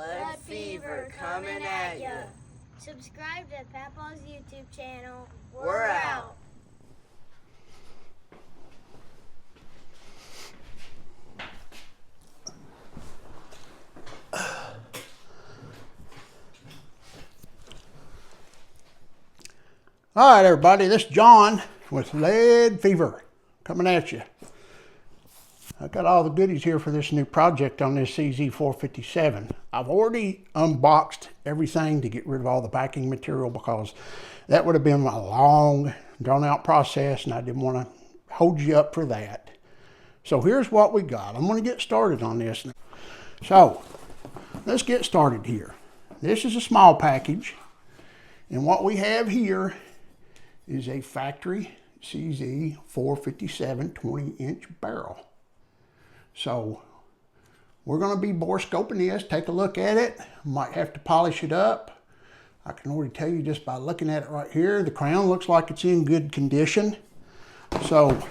Lead fever coming at ya. Subscribe to Papa's YouTube channel. We're out. All right, everybody, this is John with Lead Fever coming at you. I've got all the goodies here for this new project on this CZ457. I've already unboxed everything to get rid of all the packing material because that would have been a long, drawn-out process, and I didn't want to hold you up for that. So here's what we got. I'm going to get started on this. So let's get started here. This is a small package, and what we have here is a factory CZ457 20-inch barrel. So we're going to be bore scoping this, take a look at it. Might have to polish it up. I can already tell you just by looking at it right here, the crown looks like it's in good condition. So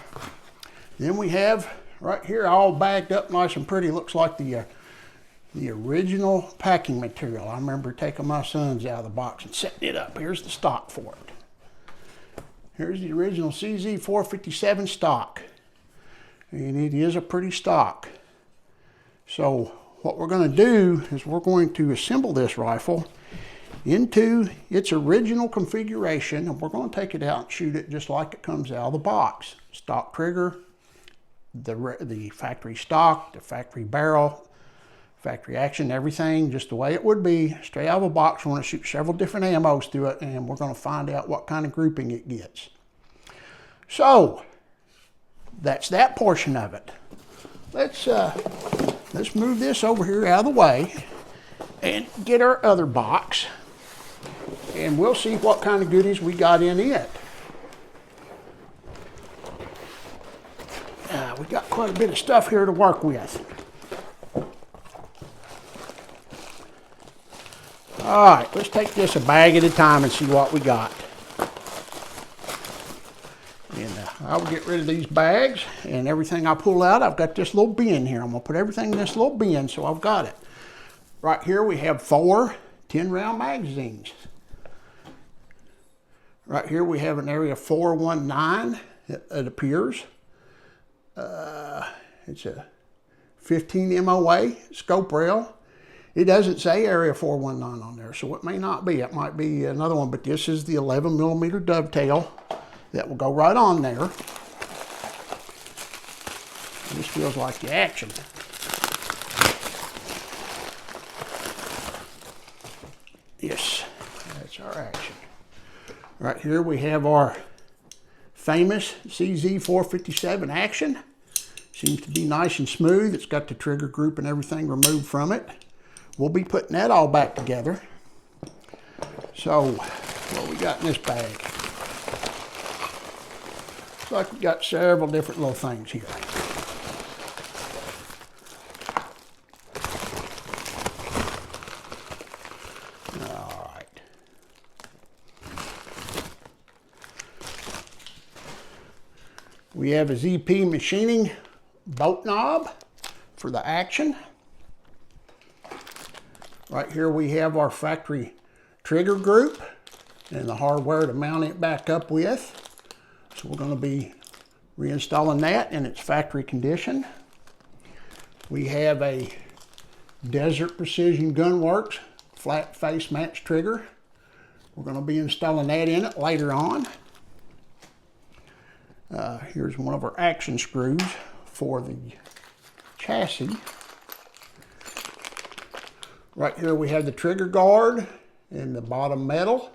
then we have right here all bagged up nice and pretty. Looks like the original packing material. I remember taking my sons out of the box and setting it up. Here's the stock for it. Here's the original CZ457 stock. And it is a pretty stock. So what we're going to do is we're going to assemble this rifle into its original configuration, and we're going to take it out and shoot it just like it comes out of the box. Stock trigger, the factory stock, the factory barrel, factory action, everything just the way it would be, straight out of a box. We're going to shoot several different ammos through it, and we're going to find out what kind of grouping it gets. So that's that portion of it. Let's move this over here out of the way and get our other box, and we'll see what kind of goodies we got in it. We got quite a bit of stuff here to work with. All right, let's take this a bag at a time and see what we got. And I'll get rid of these bags and everything I pull out. I've got this little bin here. I'm going to put everything in this little bin so I've got it. Right here we have 4 10-round magazines. Right here we have an area 419, it appears. It's a 15 MOA scope rail. It doesn't say area 419 on there, so it may not be. It might be another one, but this is the 11 millimeter dovetail that will go right on there. This feels like the action. Yes, that's our action. Right here we have our famous CZ457 action. Seems to be nice and smooth. It's got the trigger group and everything removed from it. We'll be putting that all back together. So, what we got in this bag? Looks like we got several different little things here. All right. We have a ZP machining bolt knob for the action. Right here we have our factory trigger group and the hardware to mount it back up with. So we're going to be reinstalling that in its factory condition. We have a Desert Precision Gunworks flat face match trigger. We're going to be installing that in it later on. Here's one of our action screws for the chassis. Right here we have the trigger guard and the bottom metal.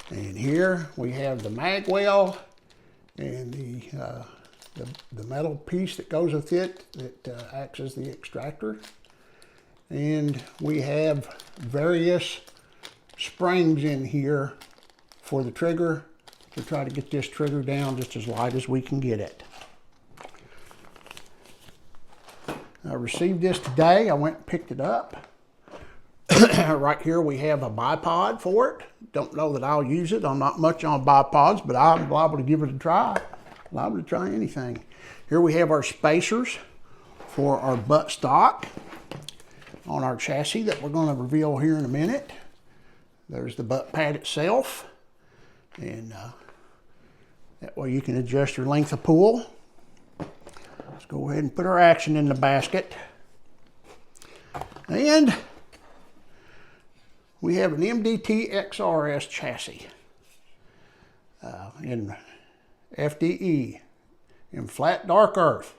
And here we have the mag well and the metal piece that goes with it that acts as the extractor. And we have various springs in here for the trigger to try to get this trigger down just as light as we can get it. I received this today. I went and picked it up. Right here we have a bipod for it. Don't know that I'll use it. I'm not much on bipods, but I'm liable to give it a try. liable to try anything. Here we have our spacers for our butt stock on our chassis that we're going to reveal here in a minute. There's the butt pad itself, and that way you can adjust your length of pull. Let's go ahead and put our action in the basket. And we have an MDT XRS chassis in FDE in flat dark earth.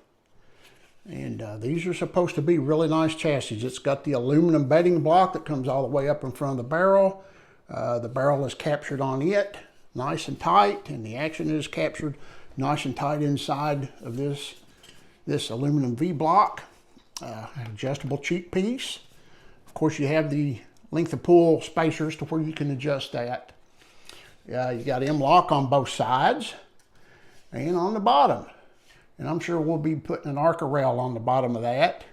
And these are supposed to be really nice chassis. It's got the aluminum bedding block that comes all the way up in front of the barrel. The barrel is captured on it, nice and tight, and the action is captured nice and tight inside of this aluminum V-block. Adjustable cheek piece. Of course, you have the length of pull spacers to where you can adjust that. You got M-LOK on both sides and on the bottom. And I'm sure we'll be putting an Arca rail on the bottom of that,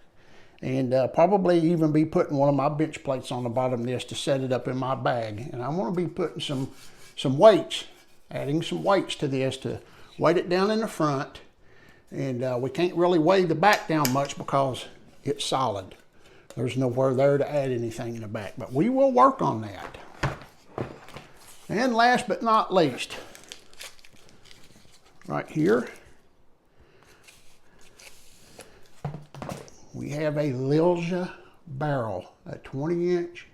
and probably even be putting one of my bench plates on the bottom of this to set it up in my bag. And I want to be putting some weights, adding some weights to this to weight it down in the front. And we can't really weigh the back down much because it's solid. There's nowhere there to add anything in the back, but we will work on that. And last but not least, right here, we have a Lilja barrel, a 20-inch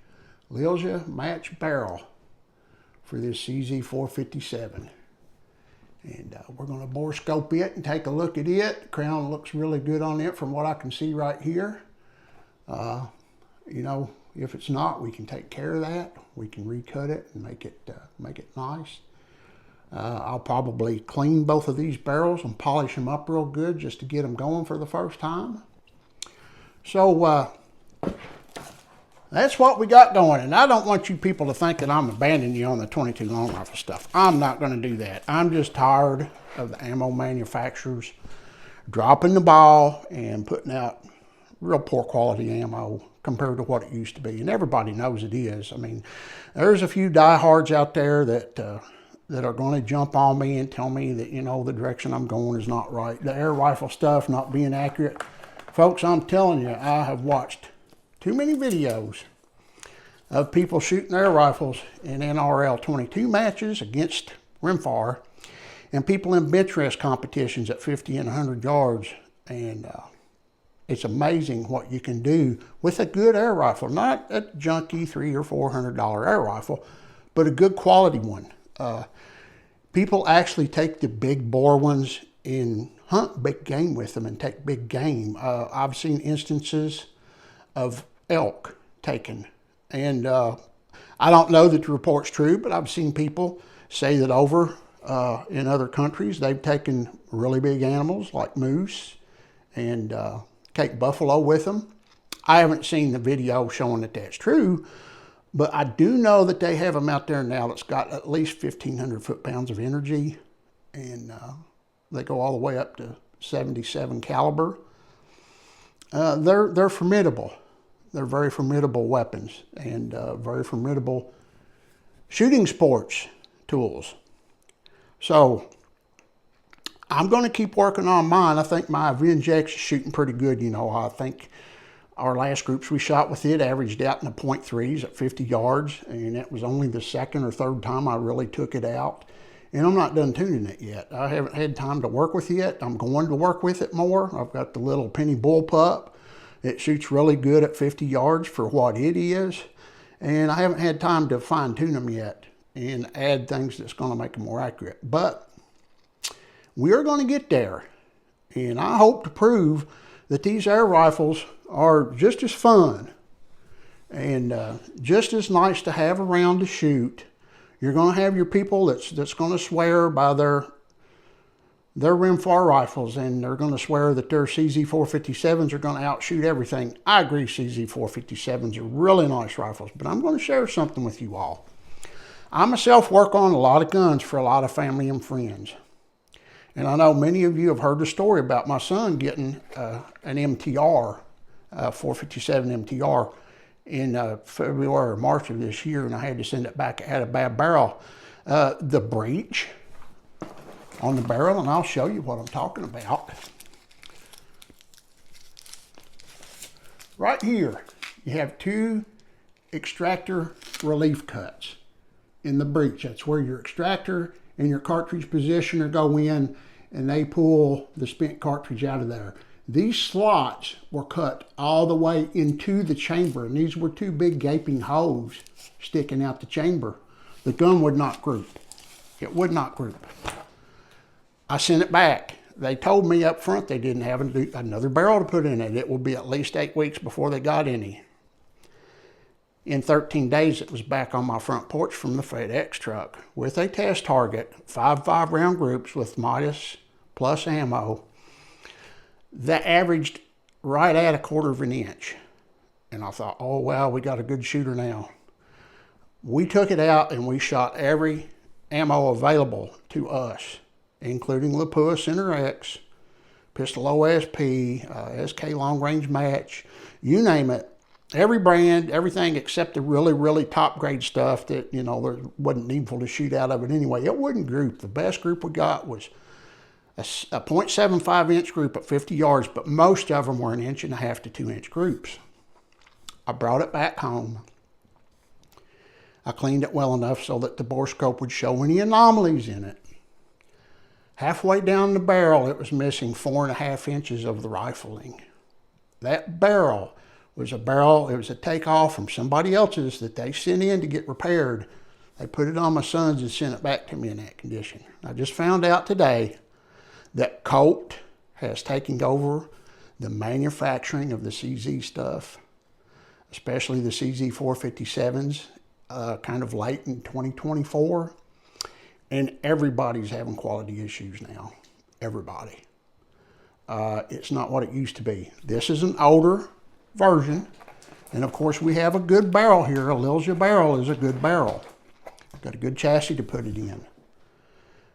Lilja match barrel for this CZ457. And we're going to bore scope it and take a look at it. The crown looks really good on it from what I can see right here. You know, if it's not, we can take care of that. We can recut it and make it nice. I'll probably clean both of these barrels and polish them up real good just to get them going for the first time. So that's what we got going. And I don't want you people to think that I'm abandoning you on the 22 long rifle stuff. I'm not going to do that. I'm just tired of the ammo manufacturers dropping the ball and putting out real poor quality ammo compared to what it used to be. And everybody knows it is. I mean, there's a few diehards out there that are going to jump on me and tell me that, you know, the direction I'm going is not right. The air rifle stuff not being accurate. Folks, I'm telling you, I have watched too many videos of people shooting air rifles in NRL 22 matches against rimfire, and people in bench rest competitions at 50 and 100 yards. And it's amazing what you can do with a good air rifle, not a junky $300 or $400 air rifle, but a good quality one. People actually take the big bore ones and hunt big game with them and take big game. I've seen instances of elk taken, and I don't know that the report's true, but I've seen people say that over in other countries they've taken really big animals like moose and Cape buffalo with them. I haven't seen the video showing that that's true, but I do know that they have them out there now that's got at least 1,500 foot-pounds of energy, and they go all the way up to 77 caliber. They're formidable. They're very formidable weapons and very formidable shooting sports tools. So I'm going to keep working on mine. I think my VinJX is shooting pretty good. You know, I think our last groups we shot with it averaged out in the .3s at 50 yards, and it was only the second or third time I really took it out. And I'm not done tuning it yet. I haven't had time to work with it yet. I'm going to work with it more. I've got the little penny bullpup. It shoots really good at 50 yards for what it is. And I haven't had time to fine tune them yet and add things that's going to make them more accurate. But we're going to get there. And I hope to prove that these air rifles are just as fun and just as nice to have around to shoot. You're going to have your people that's going to swear by their rimfire rifles, and they're going to swear that their CZ457s are going to outshoot everything. I agree, CZ457s are really nice rifles, but I'm going to share something with you all. I myself work on a lot of guns for a lot of family and friends. And I know many of you have heard the story about my son getting an MTR, 457 MTR, in February or March of this year, and I had to send it back. It had a bad barrel. The breech on the barrel, and I'll show you what I'm talking about. Right here, you have two extractor relief cuts in the breech. That's where your extractor and your cartridge positioner go in, and they pull the spent cartridge out of there. These slots were cut all the way into the chamber, and these were two big gaping holes sticking out the chamber. The gun would not group. It would not group. I sent it back. They told me up front they didn't have another barrel to put in it. It would be at least 8 weeks before they got any. In 13 days, it was back on my front porch from the FedEx truck with a test target, 5 5-round groups with Midas plus ammo. That averaged right at 1/4 inch. And I thought, oh, wow, we got a good shooter now. We took it out and we shot every ammo available to us, including Lapua Center X, Pistol OSP, SK Long Range Match, you name it. Every brand, everything except the really, really top grade stuff that, you know, there wasn't needful to shoot out of it anyway. It wouldn't group. The best group we got was a 0.75 inch group at 50 yards, but most of them were 1.5 inch to 2 inch groups. I brought it back home. I cleaned it well enough so that the bore scope would show any anomalies in it. Halfway down the barrel, it was missing 4.5 inches of the rifling. That barrel was a barrel, it was a takeoff from somebody else's that they sent in to get repaired. They put it on my son's and sent it back to me in that condition. I just found out today that Colt has taken over the manufacturing of the CZ stuff, especially the CZ 457s, kind of late in 2024. And everybody's having quality issues now. Everybody. It's not what it used to be. This is an older version. And of course we have a good barrel here. A Lilja barrel is a good barrel. Got a good chassis to put it in.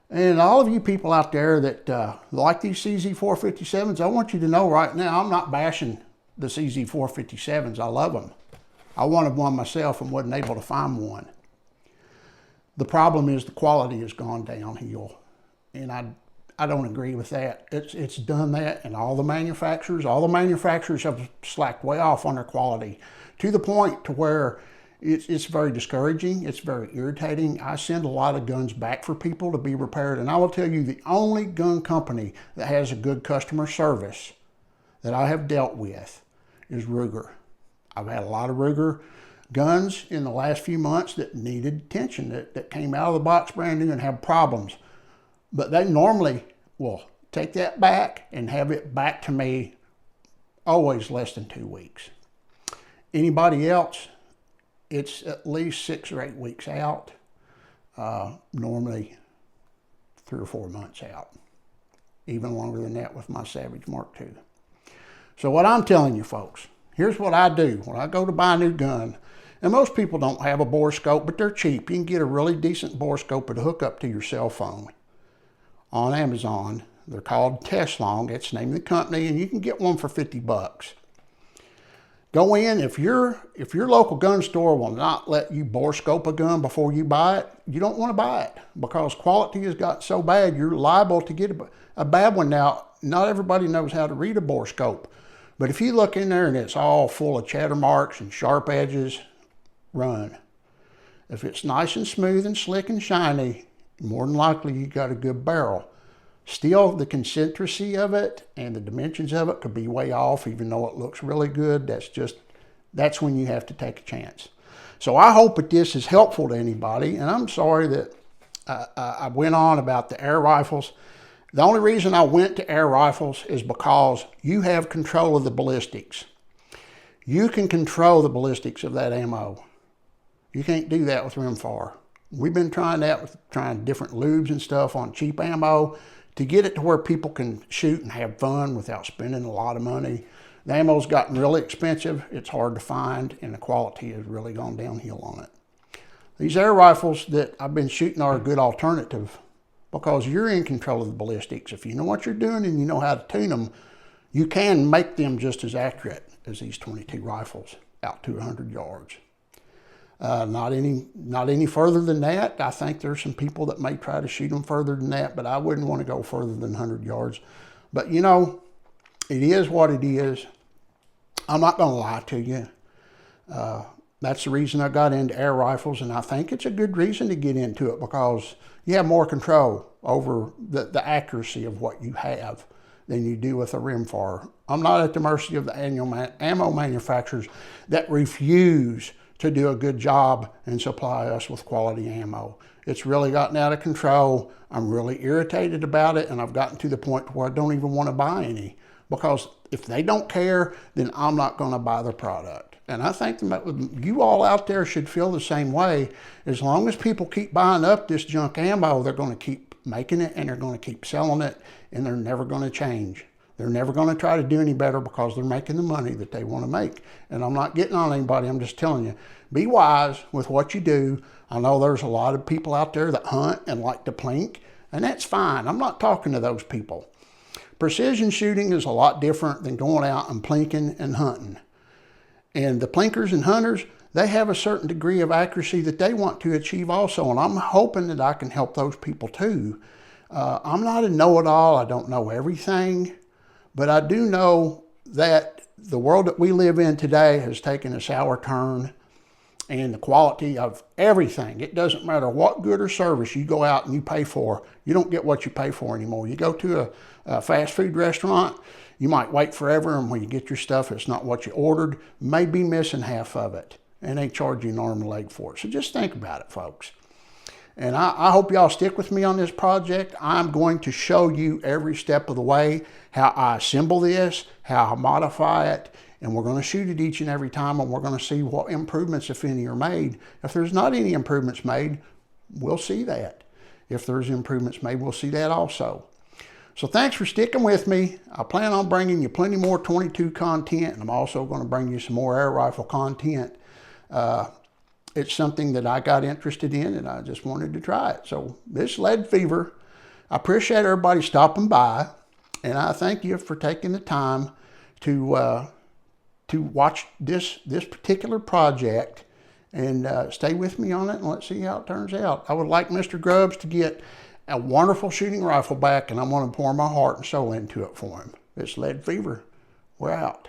And all of you people out there that like these CZ 457s, I want you to know right now, I'm not bashing the CZ 457s. I love them. I wanted one myself and wasn't able to find one. The problem is the quality has gone downhill, and I don't agree with that. It's done that, and all the manufacturers have slacked way off on their quality to the point to where it's very discouraging. It's very irritating. I send a lot of guns back for people to be repaired, and I will tell you the only gun company that has a good customer service that I have dealt with is Ruger. I've had a lot of Ruger guns in the last few months that needed attention, that came out of the box brand new and have problems. But they normally will take that back and have it back to me always less than 2 weeks. Anybody else, it's at least 6 or 8 weeks out, normally 3 or 4 months out, even longer than that with my Savage Mark II. So what I'm telling you folks, here's what I do when I go to buy a new gun. And most people don't have a bore scope, but they're cheap. You can get a really decent bore scope to hook up to your cell phone on Amazon. They're called Teslong. That's the name of the company, and you can get one for 50 bucks. Go in, if your local gun store will not let you bore scope a gun before you buy it, you don't want to buy it because quality has got so bad, you're liable to get a bad one. Now, not everybody knows how to read a bore scope, but if you look in there and it's all full of chatter marks and sharp edges, run. If it's nice and smooth and slick and shiny, more than likely you got a good barrel. Still, the concentricity of it and the dimensions of it could be way off, even though it looks really good. That's when you have to take a chance. So I hope that this is helpful to anybody, and I'm sorry that I went on about the air rifles. The only reason I went to air rifles is because you have control of the ballistics. You can control the ballistics of that ammo. You can't do that with rimfire. We've been trying that with trying different lubes and stuff on cheap ammo to get it to where people can shoot and have fun without spending a lot of money. The ammo's gotten really expensive. It's hard to find, and the quality has really gone downhill on it. These air rifles that I've been shooting are a good alternative because you're in control of the ballistics. If you know what you're doing and you know how to tune them, you can make them just as accurate as these 22 rifles out to 100 yards. Not any further than that. I think there's some people that may try to shoot them further than that, but I wouldn't want to go further than 100 yards. But you know, it is what it is. I'm not going to lie to you. That's the reason I got into air rifles, and I think it's a good reason to get into it because you have more control over the accuracy of what you have than you do with a rimfire. I'm not at the mercy of the ammo manufacturers that refuse to do a good job and supply us with quality ammo. It's really gotten out of control. I'm really irritated about it, and I've gotten to the point where I don't even want to buy any because if they don't care, then I'm not going to buy the product. And I think you all out there should feel the same way. As long as people keep buying up this junk ammo, they're going to keep making it and they're going to keep selling it, and they're never going to change. They're never going to try to do any better because they're making the money that they want to make. And I'm not getting on anybody. I'm just telling you, be wise with what you do. I know there's a lot of people out there that hunt and like to plink, and that's fine. I'm not talking to those people. Precision shooting is a lot different than going out and plinking and hunting. And the plinkers and hunters, they have a certain degree of accuracy that they want to achieve also. And I'm hoping that I can help those people too. I'm not a know-it-all. I don't know everything. But I do know that the world that we live in today has taken a sour turn. And the quality of everything, it doesn't matter what good or service you go out and you pay for, you don't get what you pay for anymore. You go to a fast food restaurant, you might wait forever, and when you get your stuff, it's not what you ordered, may be missing half of it, and they charge you an arm and a leg for it. So just think about it, folks. And I hope y'all stick with me on this project. I'm going to show you every step of the way how I assemble this, how I modify it, and we're going to shoot it each and every time, and we're going to see what improvements, if any, are made. If there's not any improvements made, we'll see that. If there's improvements made, we'll see that also. So thanks for sticking with me. I plan on bringing you plenty more 22 content, and I'm also going to bring you some more air rifle content. It's something that I got interested in, and I just wanted to try it. So this Lead Fever, I appreciate everybody stopping by, and I thank you for taking the time to watch this particular project and stay with me on it, and let's see how it turns out. I would like Mr. Grubbs to get a wonderful shooting rifle back, and I'm going to pour my heart and soul into it for him. It's Lead Fever. We're out.